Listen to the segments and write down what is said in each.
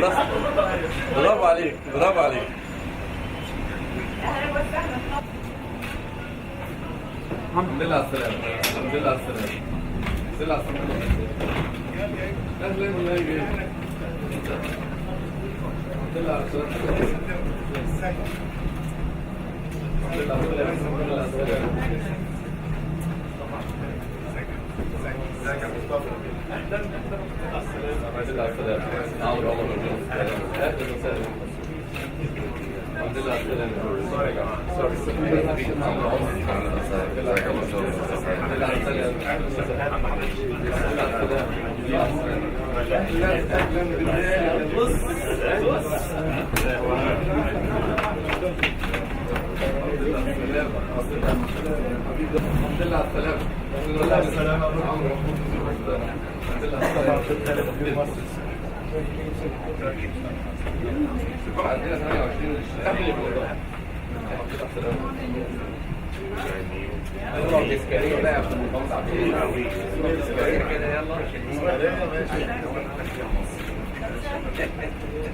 برافو عليك برافو عليك. الحمد لله على السلامة. الحمد لله على السلامة. الحمد لله على السلامة. أهلا وسهلا.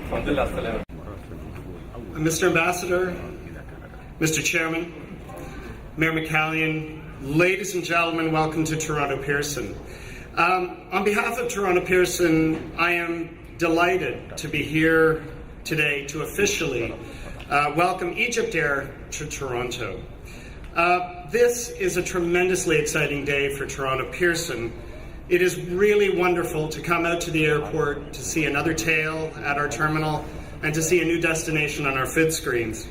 الحمد لله على السلامة. Mr. Ambassador, Mr. Chairman, Mayor McCallion, ladies and gentlemen, welcome to Toronto Pearson. On behalf of Toronto Pearson, I am delighted to be here today to officially welcome Egyptair to Toronto. This is a tremendously exciting day for Toronto Pearson. It is really wonderful to come out to the airport to see another tail at our terminal and to see a new destination on our food screens.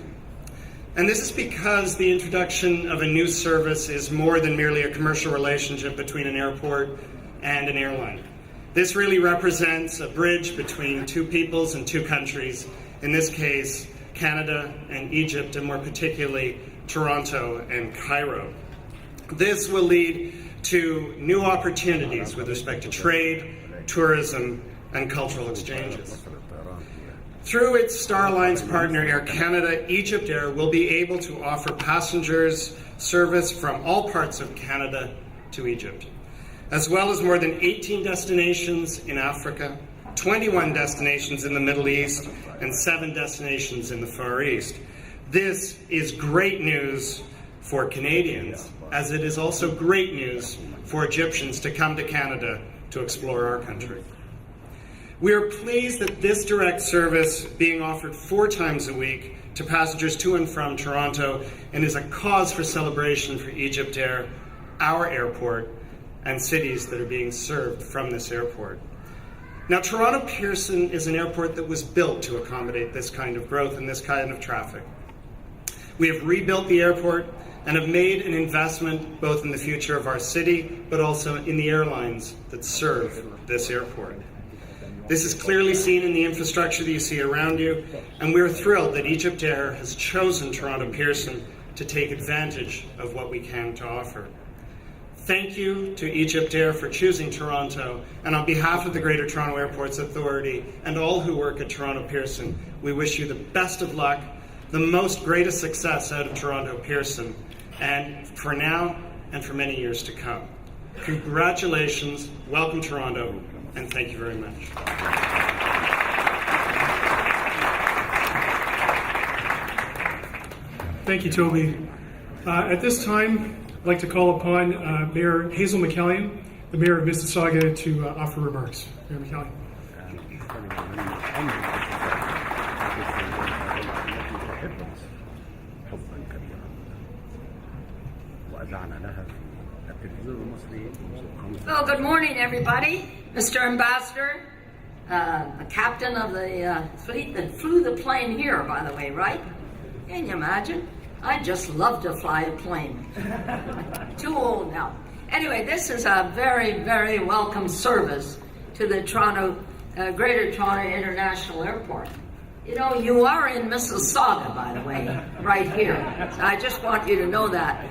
And this is because the introduction of a new service is more than merely a commercial relationship between an airport and an airline. This really represents a bridge between two peoples and two countries, in this case, Canada and Egypt, and more particularly, Toronto and Cairo. This will lead to new opportunities with respect to trade, tourism, and cultural exchanges. Through its Star Alliance partner Air Canada, Egyptair will be able to offer passengers service from all parts of Canada to Egypt, as well as more than 18 destinations in Africa, 21 destinations in the Middle East, and 7 destinations in the Far East. This is great news for Canadians, as it is also great news for Egyptians to come to Canada to explore our country. We are pleased that this direct service being offered 4 times a week to passengers to and from Toronto and is a cause for celebration for Egyptair, our airport, and cities that are being served from this airport. Now, Toronto Pearson is an airport that was built to accommodate this kind of growth and this kind of traffic. We have rebuilt the airport and have made an investment both in the future of our city, but also in the airlines that serve this airport. This is clearly seen in the infrastructure that you see around you, and we're thrilled that Egyptair has chosen Toronto Pearson to take advantage of what we can to offer. Thank you to Egyptair for choosing Toronto, and on behalf of the Greater Toronto Airports Authority and all who work at Toronto Pearson, we wish you the best of luck, the most greatest success out of Toronto Pearson, and for now and for many years to come. Congratulations, welcome Toronto, and thank you very much. Thank you, Toby. At this time, I'd like to call upon Mayor Hazel McCallion, the Mayor of Mississauga, to offer remarks. Mayor McCallion. Well, good morning, everybody. Mr. Ambassador, the captain of the fleet that flew the plane here, by the way, right? Can you imagine? I'd just love to fly a plane. Too old now. Anyway, this is a very, very welcome service to the Greater Toronto International Airport. You know, you are in Mississauga, by the way, right here. So I just want you to know that.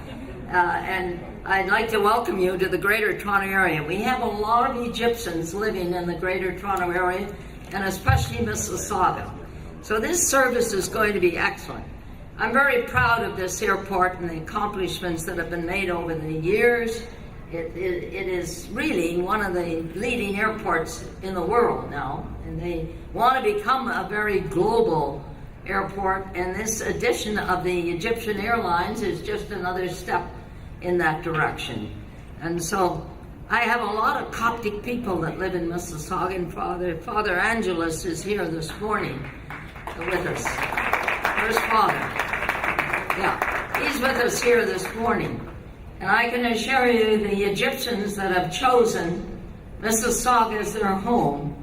And I'd like to welcome you to the Greater Toronto area. We have a lot of Egyptians living in the Greater Toronto area, and especially Mississauga. So this service is going to be excellent. I'm very proud of this airport and the accomplishments that have been made over the years. It is really one of the leading airports in the world now, and they want to become a very global airport, and this addition of the Egyptian Airlines is just another step in that direction. And so I have a lot of Coptic people that live in Mississauga, and Father Angelus is here this morning with us. Where's Father? Yeah, he's with us here this morning. And I can assure you the Egyptians that have chosen Mississauga as their home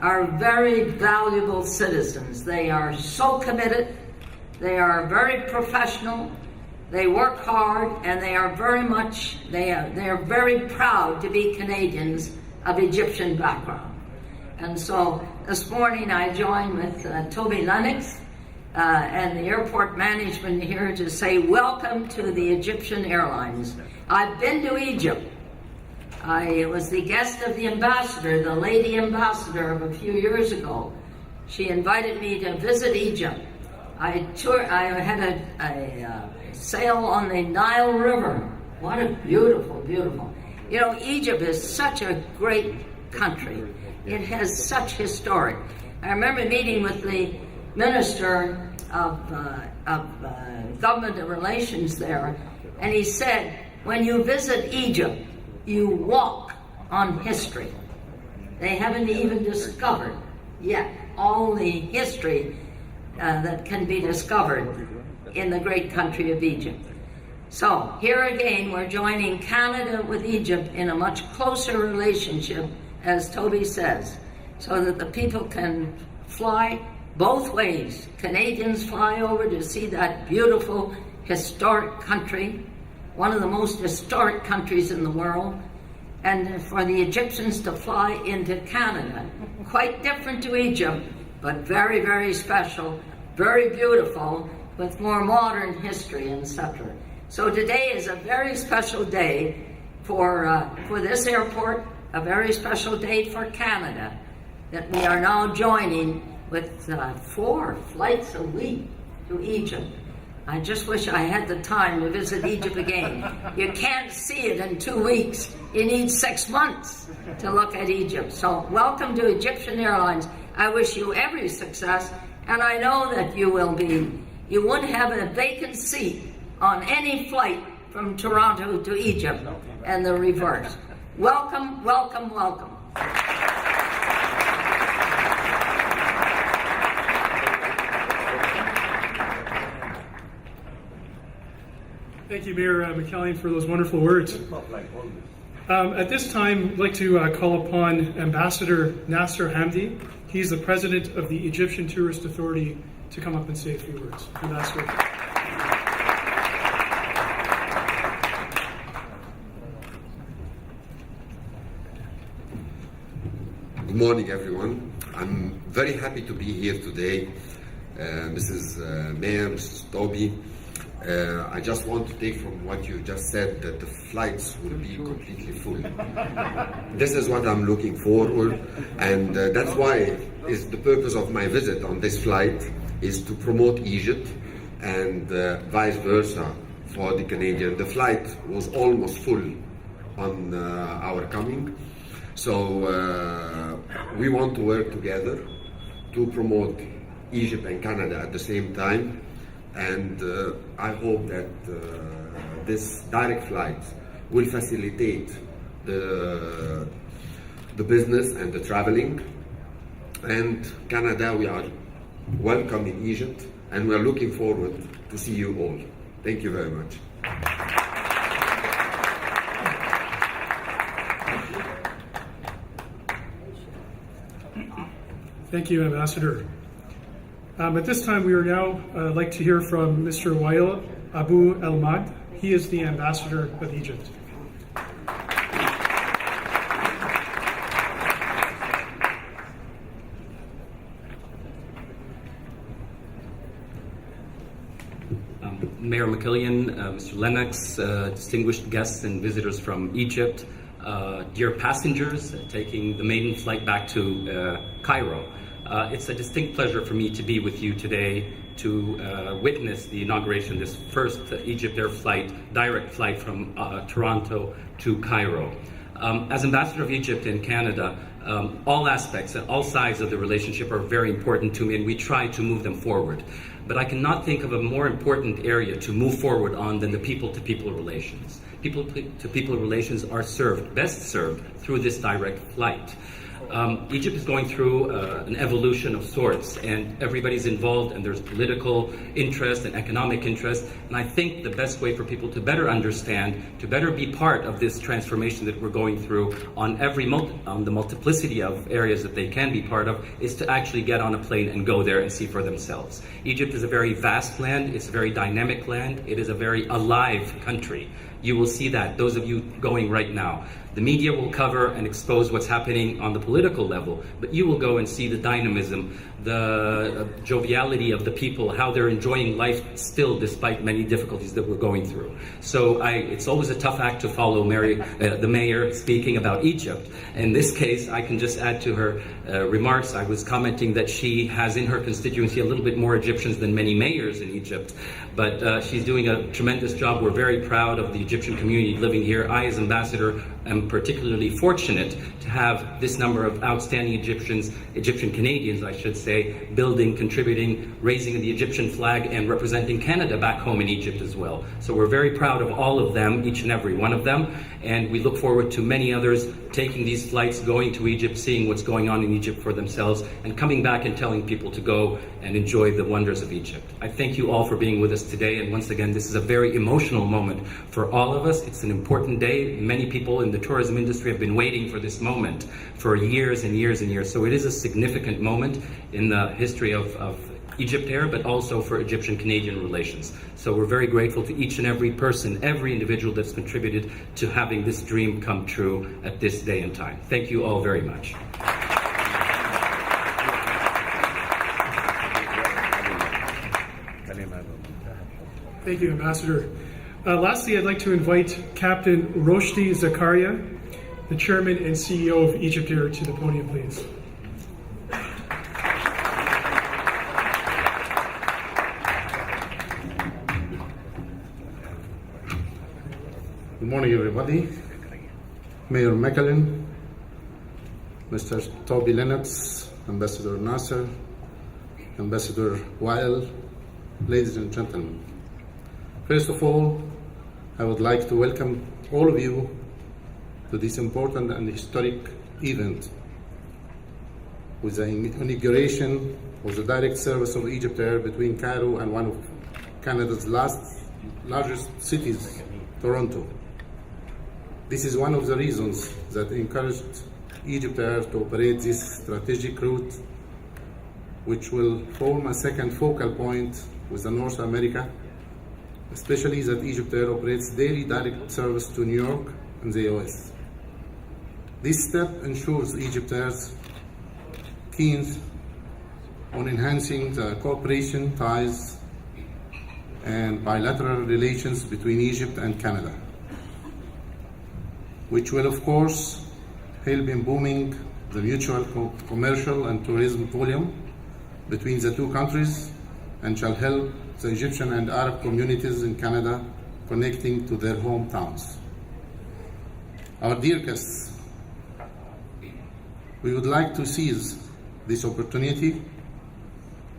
are very valuable citizens. They are so committed, they are very professional, they work hard, and they are very proud to be Canadians of Egyptian background. And so this morning I joined with Toby Lennox and the airport management here to say welcome to the Egyptian Airlines. I've been to Egypt. I was the guest of the ambassador, the lady ambassador of a few years ago. She invited me to visit Egypt. I had a sail on the Nile River. What a beautiful, beautiful. You know, Egypt is such a great country. It has such historic. I remember meeting with the Minister of Government Relations there, and he said, when you visit Egypt, you walk on history. They haven't even discovered yet all the history that can be discovered in the great country of Egypt. So here again, we're joining Canada with Egypt in a much closer relationship, as Toby says, so that the people can fly both ways. Canadians fly over to see that beautiful, historic country, one of the most historic countries in the world, and for the Egyptians to fly into Canada. Quite different to Egypt, but very, very special, very beautiful, with more modern history, etc. So today is a very special day for this airport, a very special day for Canada, that we are now joining with 4 flights a week to Egypt. I just wish I had the time to visit Egypt again. You can't see it in 2 weeks. You need 6 months to look at Egypt. So welcome to Egyptian Airlines. I wish you every success, and I know that you wouldn't have a vacant seat on any flight from Toronto to Egypt and the reverse. Welcome, welcome, welcome. Thank you, Mayor McCallion, for those wonderful words. At this time, I'd like to call upon Ambassador Nasser Hamdi. He's the president of the Egyptian Tourist Authority to come up and say a few words. Ambassador. Good morning, everyone. I'm very happy to be here today. Mrs. Mayor, Mrs. Toby, I just want to take from what you just said that the flights will be completely full. This is what I'm looking forward, and that's why is the purpose of my visit on this flight is to promote Egypt and vice versa for the Canadian. The flight was almost full on our coming, so we want to work together to promote Egypt and Canada at the same time. And I hope that this direct flight will facilitate the business and the traveling. And Canada, we are welcome in Egypt, and we are looking forward to see you all. Thank you very much. Thank you, Ambassador. At this time, we are now like to hear from Mr. Wael Abu El-Mad. He is the ambassador of Egypt. Mayor McCallion, Mr. Lennox, distinguished guests and visitors from Egypt, dear passengers taking the maiden flight back to Cairo. It's a distinct pleasure for me to be with you today to witness the inauguration of this first Egyptair flight, direct flight from Toronto to Cairo. As Ambassador of Egypt in Canada, all aspects and all sides of the relationship are very important to me, and we try to move them forward. But I cannot think of a more important area to move forward on than the people-to-people relations. People-to-people relations are best served through this direct flight. Egypt is going through an evolution of sorts, and everybody's involved, and there's political interest and economic interest. And I think the best way for people to better understand, to better be part of this transformation that we're going through on the multiplicity of areas that they can be part of, is to actually get on a plane and go there and see for themselves. Egypt is a very vast land. It's a very dynamic land. It is a very alive country. You will see that, those of you going right now. The media will cover and expose what's happening on the political level, but you will go and see the dynamism, the joviality of the people, how they're enjoying life still despite many difficulties that we're going through. So it's always a tough act to follow the mayor speaking about Egypt. In this case, I can just add to her remarks. I was commenting that she has in her constituency a little bit more Egyptians than many mayors in Egypt, but she's doing a tremendous job. We're very proud of the Egyptian community living here. I, as ambassador, am particularly fortunate to have this number of outstanding Egyptian Canadians, I should say, building, contributing, raising the Egyptian flag, and representing Canada back home in Egypt as well. So we're very proud of all of them, each and every one of them, and we look forward to many others taking these flights, going to Egypt, seeing what's going on in Egypt for themselves, and coming back and telling people to go and enjoy the wonders of Egypt. I thank you all for being with us today, and once again, this is a very emotional moment for all of us. It's an important day. Many people in the tourism industry have been waiting for this moment for years and years and years. So it is a significant moment in the history of Egyptair, but also for Egyptian-Canadian relations. So we're very grateful to each and every person, every individual that's contributed to having this dream come true at this day and time. Thank you all very much. Thank you, Ambassador. Lastly, I'd like to invite Captain Roshdi Zakaria, the Chairman and CEO of Egyptair, to the podium, please. Good morning, everybody. Mayor McKellen, Mr. Toby Lennox, Ambassador Nasser, Ambassador Weil, ladies and gentlemen. First of all, I would like to welcome all of you to this important and historic event with the inauguration of the direct service of Egyptair between Cairo and one of Canada's largest cities, Toronto. This is one of the reasons that encouraged Egyptair to operate this strategic route, which will form a second focal point with North America, especially that Egyptair operates daily direct service to New York and the US. This step ensures Egyptair's keen on enhancing the cooperation, ties, and bilateral relations between Egypt and Canada, which will, of course, help in booming the mutual commercial and tourism volume between the two countries, and shall help the Egyptian and Arab communities in Canada connecting to their hometowns. Our dear guests, we would like to seize this opportunity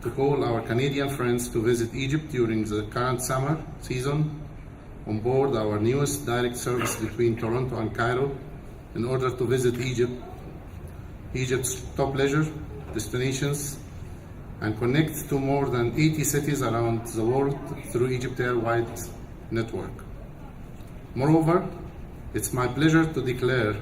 to call our Canadian friends to visit Egypt during the current summer season on board our newest direct service between Toronto and Cairo in order to visit Egypt's top leisure destinations and connect to more than 80 cities around the world through Egyptair-wide network. Moreover, it's my pleasure to declare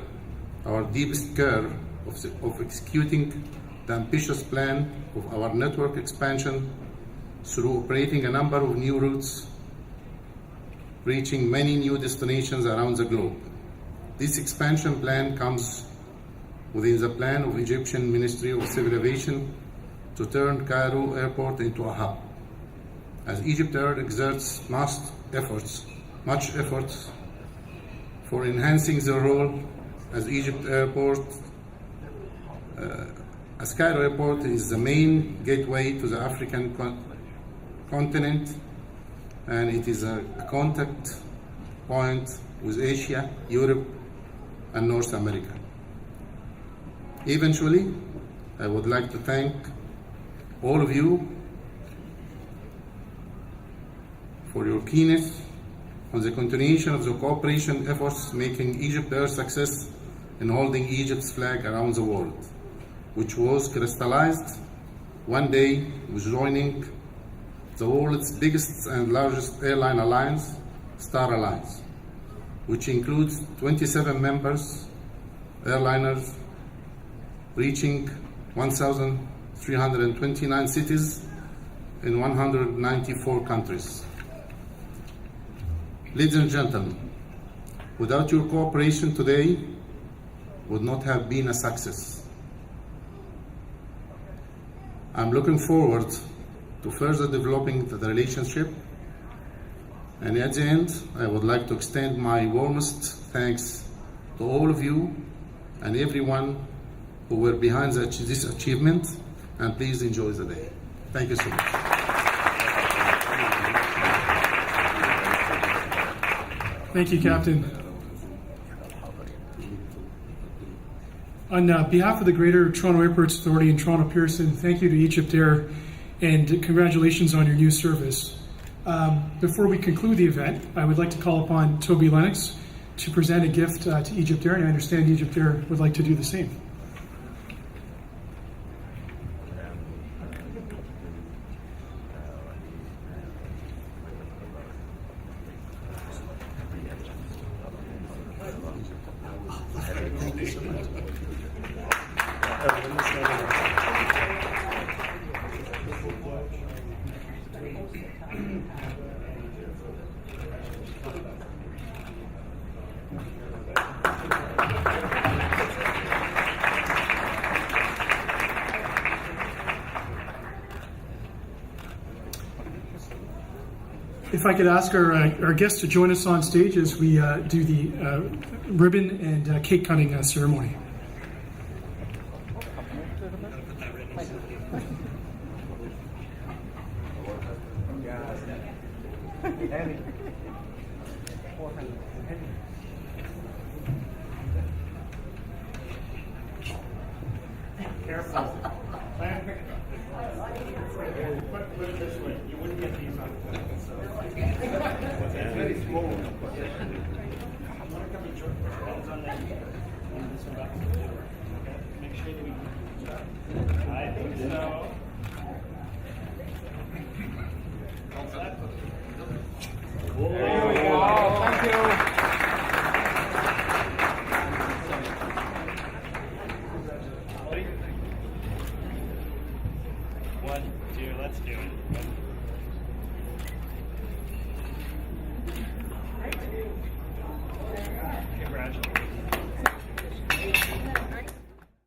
our deepest care of executing the ambitious plan of our network expansion through operating a number of new routes, reaching many new destinations around the globe. This expansion plan comes within the plan of Egyptian Ministry of Civil Aviation to turn Cairo Airport into a hub, as Egyptair exerts much efforts for enhancing the role as Egypt Airport as Cairo Airport is the main gateway to the African continent, and it is a contact point with Asia, Europe, and North America. Eventually, I would like to thank all of you for your keenness on the continuation of the cooperation efforts making Egyptair success in holding Egypt's flag around the world, which was crystallized one day with joining the world's biggest and largest airline alliance, Star Alliance, which includes 27 members, airliners, reaching 1,329 cities in 194 countries. Ladies and gentlemen, without your cooperation today would not have been a success. I'm looking forward to further developing the relationship, and at the end, I would like to extend my warmest thanks to all of you and everyone who were behind this achievement, and please enjoy the day. Thank you so much. Thank you, Captain. On behalf of the Greater Toronto Airports Authority and Toronto Pearson, thank you to Egyptair and congratulations on your new service. Before we conclude the event, I would like to call upon Toby Lennox to present a gift to Egyptair, and I understand Egyptair would like to do the same. If I could ask our guests to join us on stage as we do the ribbon and cake cutting ceremony. Put it this way, you wouldn't get these on. Very small. Make sure that we. I think so. There we go. Thank you. One, two, let's do it.